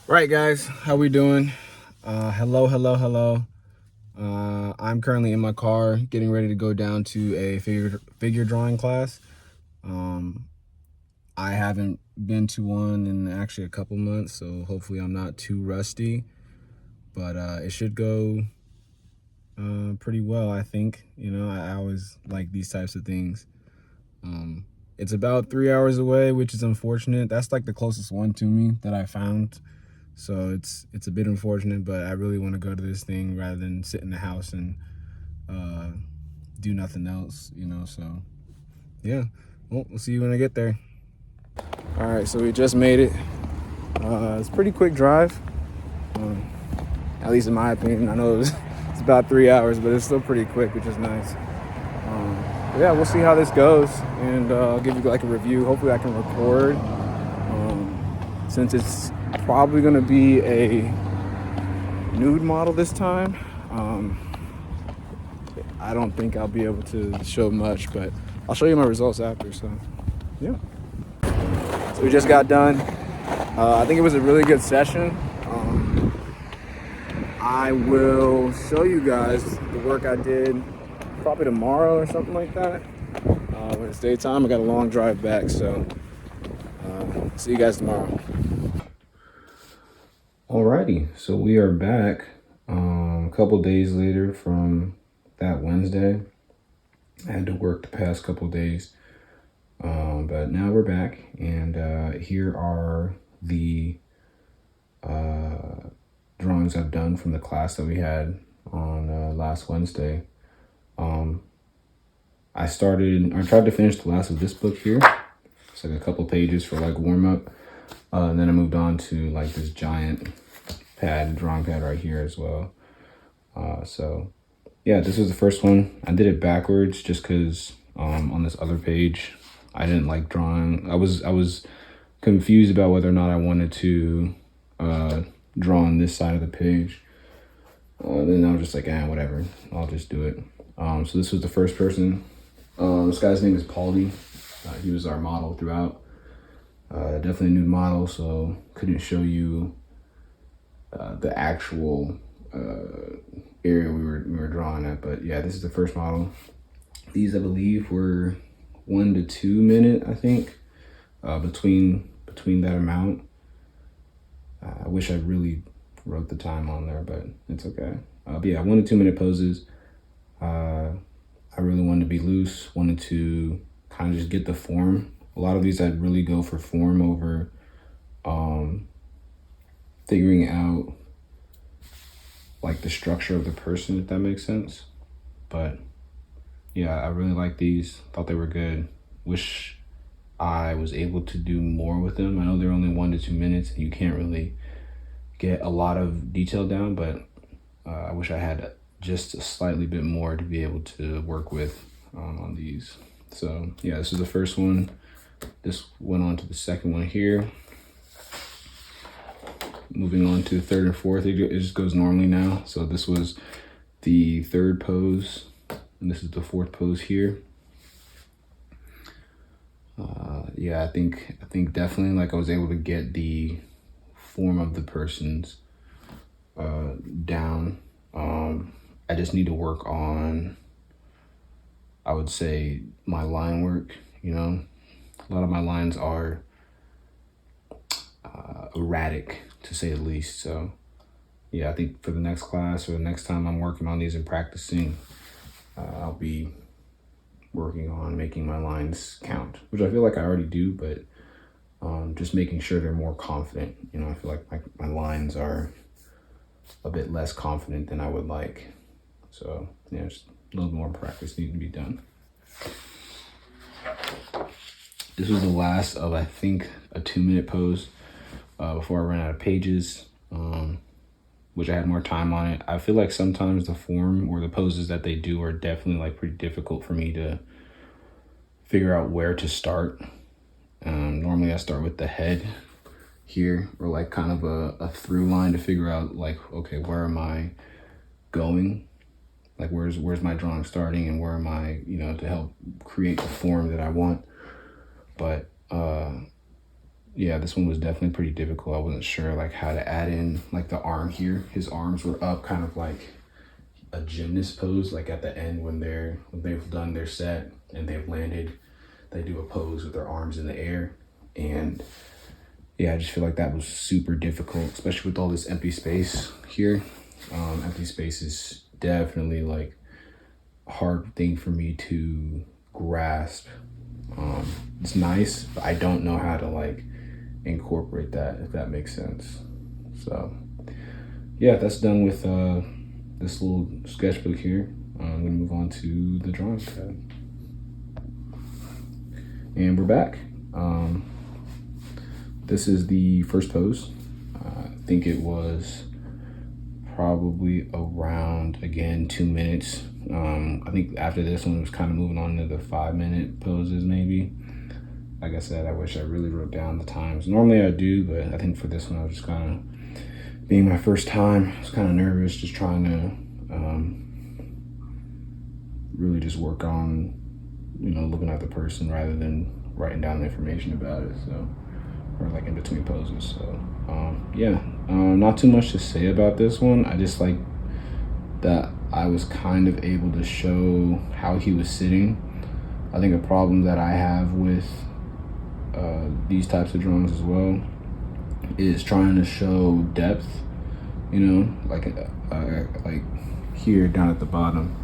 Right, guys, how we doing? Hello. I'm currently in my car getting ready to go down to a figure drawing class. Um, I haven't been to one in actually a couple months, so hopefully I'm not too rusty. But it should go pretty well, I think. I always like these types of things. Um, it's about 3 hours away, which is unfortunate. That's like the closest one to me that I found. So it's a bit unfortunate, but I really want to go to this thing rather than sit in the house and uh, do nothing else. So yeah, well, we'll see you when I get there. All right, so we just made it. It's a pretty quick drive, um, at least in my opinion. I know it's about 3 hours, but it's still pretty quick, which is nice. But yeah, we'll see how this goes, and I'll give you like a review. Hopefully, I can record since it's probably going to be a nude model this time. I don't think I'll be able to show much, but I'll show you my results after. So yeah, so we just got done. I think it was a really good session. I will show you guys the work I did probably tomorrow or something like that. When it's daytime, I got a long drive back, so see you guys tomorrow. Alrighty, so we are back a couple days later from that Wednesday. I had to work the past couple days, but now we're back, and here are the drawings I've done from the class that we had on last Wednesday. I tried to finish the last of this book here. It's like a couple pages for like warm up, and then I moved on to like this giant drawing pad right here as well. So yeah, this was the first one. I did it backwards just because on this other page I didn't like drawing. I was confused about whether or not I wanted to draw on this side of the page. Then I was just like, whatever, I'll just do it. So this was the first person. This guy's name is Paulie. He was our model throughout. Definitely a nude model, so couldn't show you the actual area we were drawing at. But yeah, this is the first model. These, I believe, were 1 to 2 minute, I think, between that amount. I wish I really wrote the time on there, but it's okay. But yeah, 1 to 2 minute poses. I really wanted to be loose, wanted to kind of just get the form. A lot of these I'd really go for form over figuring out like the structure of the person, if that makes sense. But yeah, I really like these. Thought they were good. Wish I was able to do more with them. I know they're only 1 to 2 minutes and you can't really get a lot of detail down, but I wish I had just a slightly bit more to be able to work with on these. So yeah, this is the first one. This went on to the second one here. Moving on to the third and fourth, it just goes normally now. So this was the third pose, and this is the fourth pose here. Yeah, I think definitely like I was able to get the form of the person's down. I just need to work on, I would say, my line work. A lot of my lines are erratic, to say the least. So yeah, I think for the next class or the next time I'm working on these and practicing, I'll be working on making my lines count, which I feel like I already do, but just making sure they're more confident. I feel like my lines are a bit less confident than I would like. So yeah, just a little more practice needs to be done. This was the last of, I think, a 2 minute pose before I ran out of pages, which I had more time on it. I feel like sometimes the form or the poses that they do are definitely like pretty difficult for me to figure out where to start. Normally I start with the head here, or like kind of a through line to figure out like, okay, where am I going? Like where's my drawing starting and where am I, to help create the form that I want. But yeah, this one was definitely pretty difficult. I wasn't sure like how to add in like the arm here. His arms were up kind of like a gymnast pose, like at the end when they've done their set and they've landed, they do a pose with their arms in the air. And yeah, I just feel like that was super difficult, especially with all this empty space here. Empty space is definitely like a hard thing for me to grasp. It's nice, but I don't know how to like incorporate that, if that makes sense. So yeah, that's done with this little sketchbook here. I'm gonna move on to the drawing pad. And we're back. This is the first pose. I think it was probably around, again, 2 minutes. I think after this one, it was kind of moving on to the 5-minute poses maybe. Like I said, I wish I really wrote down the times. Normally I do, but I think for this one, I was just kind of, being my first time, I was kind of nervous, just trying to really just work on, looking at the person rather than writing down the information about it. So, or like in between poses. So yeah, not too much to say about this one. I just like that I was kind of able to show how he was sitting. I think a problem that I have with these types of drawings as well is trying to show depth, like here down at the bottom,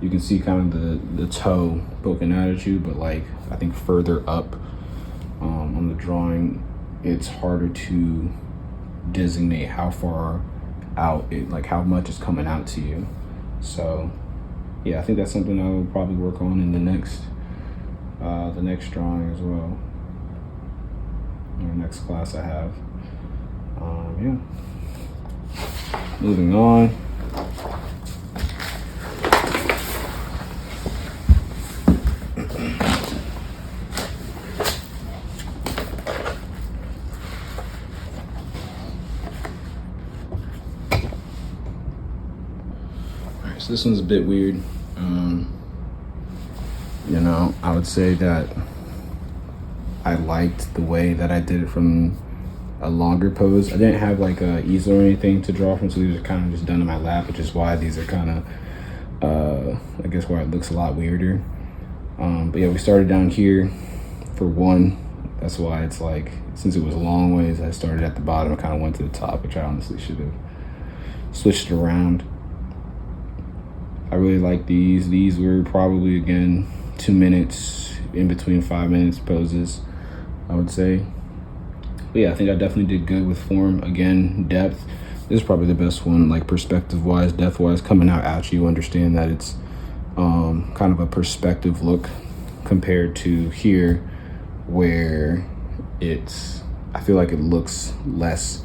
you can see kind of the toe poking out at you, but like I think further up on the drawing, it's harder to designate how far out like how much is coming out to you. So yeah, I think that's something I will probably work on in the next drawing as well, or next class I have. Yeah, moving on. So this one's a bit weird. I would say that I liked the way that I did it from a longer pose. I didn't have like a easel or anything to draw from, so these are kind of just done in my lap, which is why these are kind of, I guess why it looks a lot weirder. But yeah, we started down here for one. That's why it's like, since it was a long ways, I started at the bottom and kind of went to the top, which I honestly should have switched it around. I really like these. These were probably, again, 2 minutes in between 5 minutes poses, I would say. But yeah, I think I definitely did good with form. Again, depth. This is probably the best one, like perspective-wise, depth-wise, coming out at you. Understand that it's kind of a perspective look compared to here, where it's, I feel like it looks less,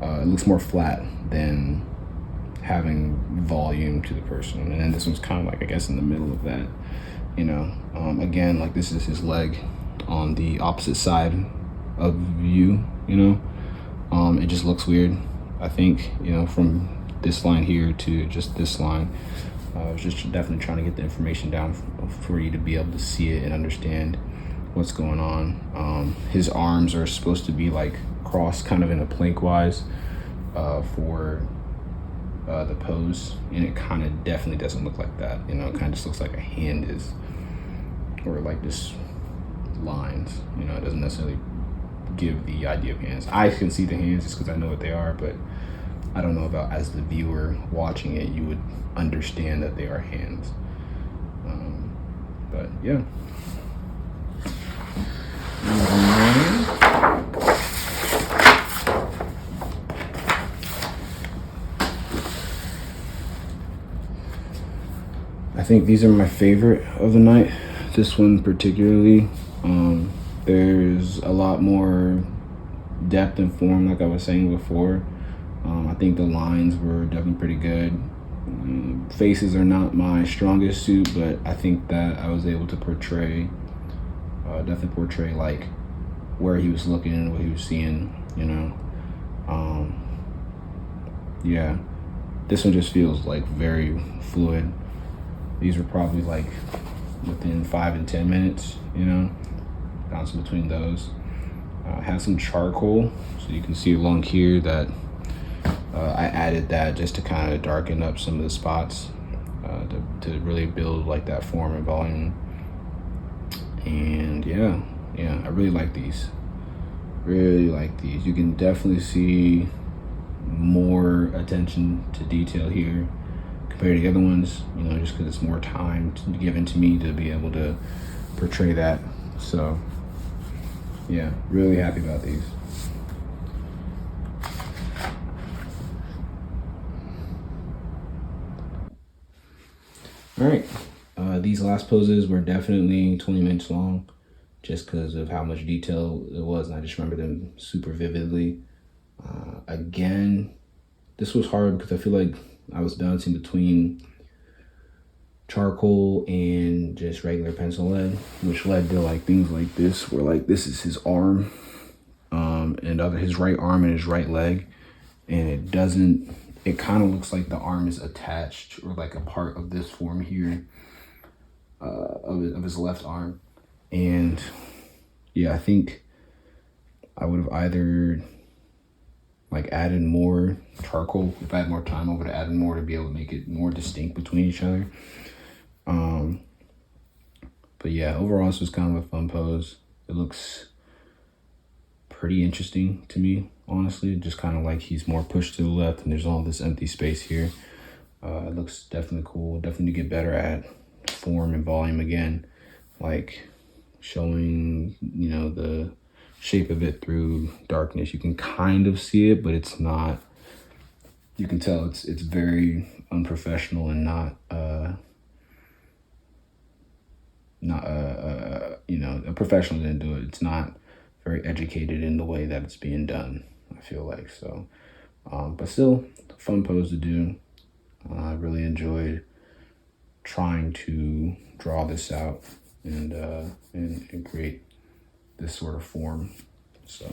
it looks more flat than having volume to the person. And then this one's kind of like, I guess, in the middle of that, again, like this is his leg on the opposite side of you, it just looks weird. I think, from this line here to just this line, I was just definitely trying to get the information down for you to be able to see it and understand what's going on. His arms are supposed to be like crossed kind of in a plank wise for the pose, and it kind of definitely doesn't look like that. It kind of just looks like a hand is, or like just lines. It doesn't necessarily give the idea of hands. I can see the hands just because I know what they are, but I don't know about, as the viewer watching it, you would understand that they are hands. But yeah. I think these are my favorite of the night. This one particularly. There's a lot more depth and form, like I was saying before. I think the lines were definitely pretty good. Faces are not my strongest suit, but I think that I was able to definitely portray like where he was looking and what he was seeing, Yeah, this one just feels like very fluid. These were probably like within 5 and 10 minutes, bouncing between those. Has some charcoal, so you can see along here that I added that just to kind of darken up some of the spots, to really build like that form and volume. And yeah, I really like these. Really like these. You can definitely see more attention to detail here compared to the other ones, you know, just because it's more time given to me to be able to portray that. So yeah, really happy about these. All right, these last poses were definitely 20 minutes long, just because of how much detail it was, and I just remember them super vividly. Again, this was hard because I feel like I was bouncing between charcoal and just regular pencil lead, which led to like things like this, where like this is his arm, and his right arm and his right leg, and it kind of looks like the arm is attached, or like a part of this form here, of his left arm. And yeah, I think I would have either like added more charcoal. If I had more time, I would have added more to be able to make it more distinct between each other. But yeah, overall this was kind of a fun pose. It looks pretty interesting to me, honestly. Just kind of like he's more pushed to the left and there's all this empty space here. It looks definitely cool. Definitely get better at form and volume again, like showing, you know, the shape of it through darkness. You can kind of see it, but it's not, you can tell it's very unprofessional and not you know, a professional didn't do it. It's not very educated in the way that it's being done, I feel like. So but still fun pose to do. I really enjoyed trying to draw this out and create this sort of form. So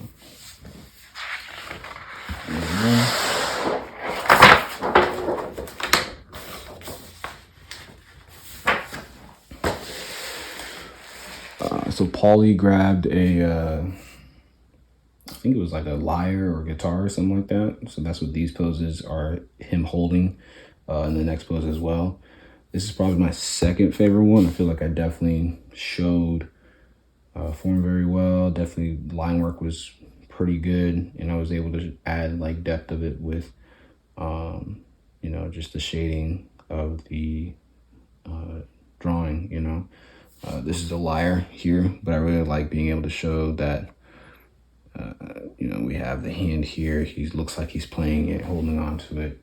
so Paulie grabbed I think it was like a lyre or guitar or something like that. So that's what these poses are, him holding in the next pose as well. This is probably my second favorite one. I feel like I definitely showed form very well. Definitely line work was pretty good, and I was able to add like depth of it with you know, just the shading of the drawing, you know. This is a lyre here, but I really like being able to show that you know, we have the hand here. He looks like he's playing it, holding on to it.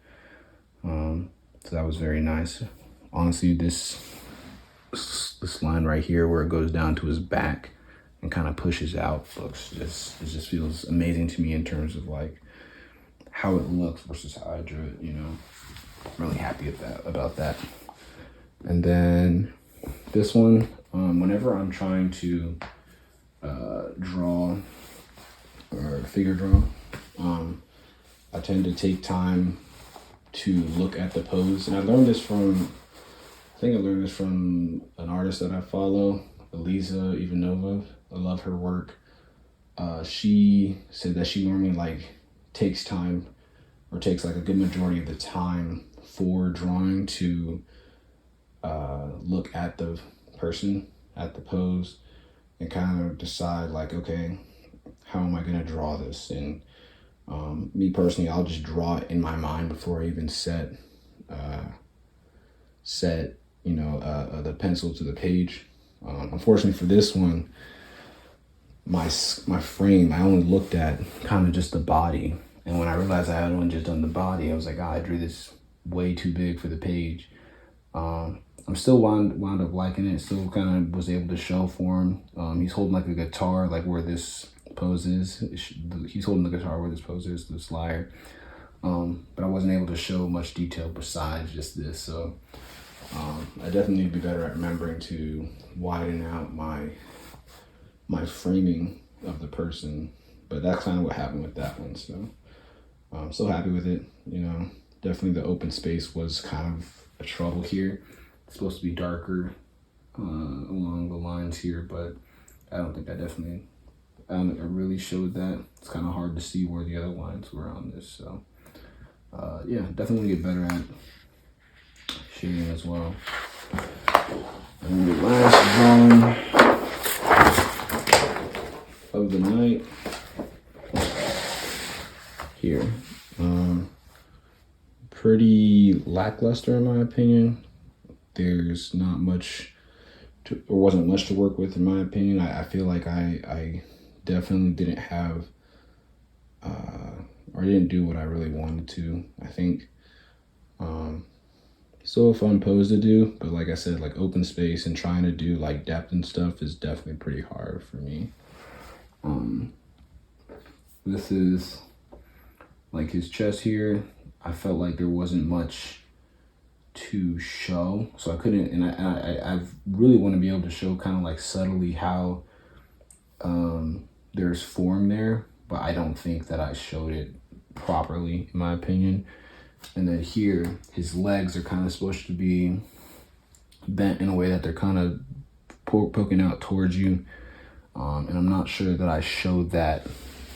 So that was very nice. Honestly, this line right here where it goes down to his back and kind of pushes out looks just, it just feels amazing to me in terms of like how it looks versus how I drew it, you know. I'm really happy about that. And then this one, whenever I'm trying to draw or figure draw, I tend to take time to look at the pose. And I learned this from, I think I learned this from an artist that I follow, Eliza Ivanova. I love her work. She said that she normally like takes time, or takes like a good majority of the time for drawing to look at the person, at the pose, and kind of decide like, okay, how am I gonna draw this? And me personally, I'll just draw it in my mind before I even set you know, the pencil to the page. Unfortunately for this one, my frame, I only looked at kind of just the body. And when I realized I had only just done the body, I was like, I drew this way too big for the page. I'm still wound up liking it. Still kind of was able to show for him. He's holding like a guitar, like where this pose is. He's holding the guitar where this pose is, this lyre. But I wasn't able to show much detail besides just this. So I definitely need to be better at remembering to widen out my framing of the person. But that's kind of what happened with that one. So I'm so happy with it. You know, definitely the open space was kind of a trouble here. It's supposed to be darker along the lines here, but I don't think I definitely it really showed that. It's kind of hard to see where the other lines were on this. So yeah, definitely get better at shading as well. And the last drawing of the night here. Pretty lackluster in my opinion. There's not much to, or wasn't much to work with in my opinion. I feel like I definitely didn't have or didn't do what I really wanted to. I think still a fun pose to do, but like I said, like open space and trying to do like depth and stuff is definitely pretty hard for me. This is like his chest here. I felt like there wasn't much to show, so I couldn't, and I really want to be able to show kind of like subtly how there's form there, but I don't think that I showed it properly in my opinion. And then here, his legs are kind of supposed to be bent in a way that they're kind of poking out towards you, and I'm not sure that I showed that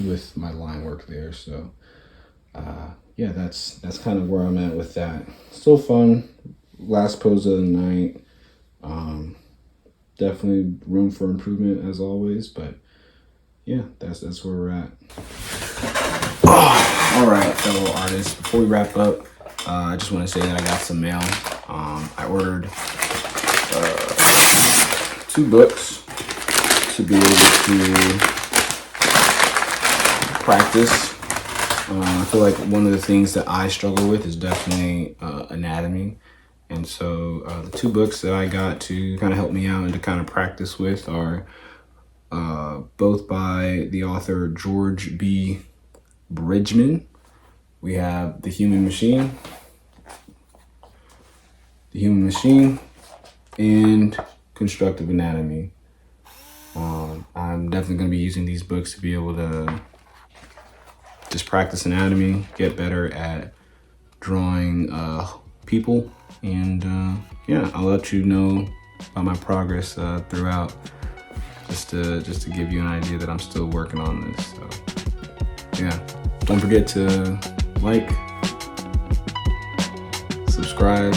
with my line work there. So yeah, that's kind of where I'm at with that. Still fun. Last pose of the night. Definitely room for improvement as always, but yeah, that's where we're at. All right, fellow artists, before we wrap up, I just want to say that I got some mail. I ordered 2 books to be able to practice. I feel like one of the things that I struggle with is definitely anatomy. And so the 2 books that I got to kind of help me out and to kind of practice with are both by the author George B. Bridgman. We have The Human Machine, and Constructive Anatomy. I'm definitely going to be using these books to be able to just practice anatomy, get better at drawing people, and yeah, I'll let you know about my progress throughout, just to give you an idea that I'm still working on this. So yeah, don't forget to like, subscribe,